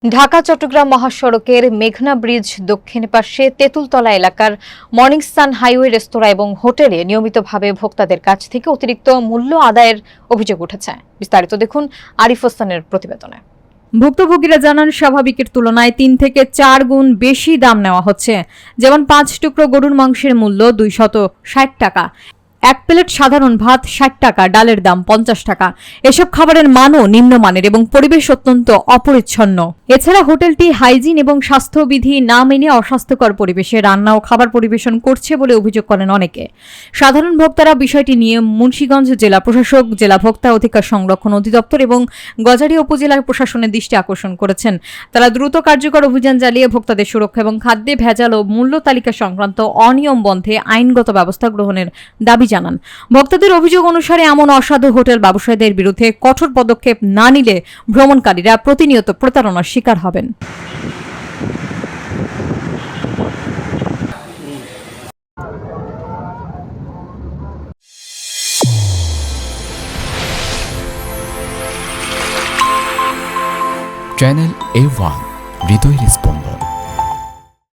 ঢাকা চট্টগ্রাম মহাসড়কের মেঘনা ব্রিজ দক্ষিণ পাশে তেঁতুলতলা এলাকার মর্নিং সান হাইওয়ে রেস্তোরাঁ এবং হোটেলে নিয়মিতভাবে ভোক্তাদের কাছ থেকে অতিরিক্ত মূল্য আদায়ের অভিযোগ উঠেছে। বিস্তারিত দেখুন আরিফ হোসেনের প্রতিবেদনে। ভুক্তভোগীরা জানান, স্বাভাবিকের তুলনায় ৩ থেকে ৪ গুণ বেশি দাম নেওয়া হচ্ছে। যেমন ৫ টুকরো গরুর মাংসের মূল্য ২৬০ টাকা, ১ প্লেট সাধারণ ভাত ৬০ টাকা, ডালের দাম ৫০ টাকা। এসব খাবারের মানও নিম্নমানের এবং পরিবেশ অত্যন্ত অপরিচ্ছন্ন। এছাড়া হোটেলটি হাইজিন এবং স্বাস্থ্যবিধি না মেনে অস্বাস্থ্যকর পরিবেশে রান্না ও খাবার পরিবেশন করছে বলে অভিযোগ করেন অনেকে। সাধারণ ভোক্তারা বিষয়টি নিয়ে মুন্সিগঞ্জ জেলা প্রশাসক, জেলা ভোক্তা অধিকার সংরক্ষণ অধিদপ্তর এবং গজারিয়া উপজেলার প্রশাসনের দৃষ্টি আকর্ষণ করেছেন। তারা দ্রুত কার্যকর অভিযান চালিয়ে ভোক্তাদের সুরক্ষা এবং খাদ্যে ভেজাল ও মূল্য তালিকা সংক্রান্ত অনিয়ম বন্ধে আইনগত ব্যবস্থা গ্রহণের দাবি জানান। ভক্তদের অভিযোগ অনুসারে এমন অসাধু হোটেল ব্যবসায়ীদের বিরুদ্ধে কঠোর পদক্ষেপ না নিলে ভ্রমণকারীরা প্রতিনিয়ত প্রতারণার শিকার হবেন। চ্যানেল A1 হৃদয়ের স্পন্দন।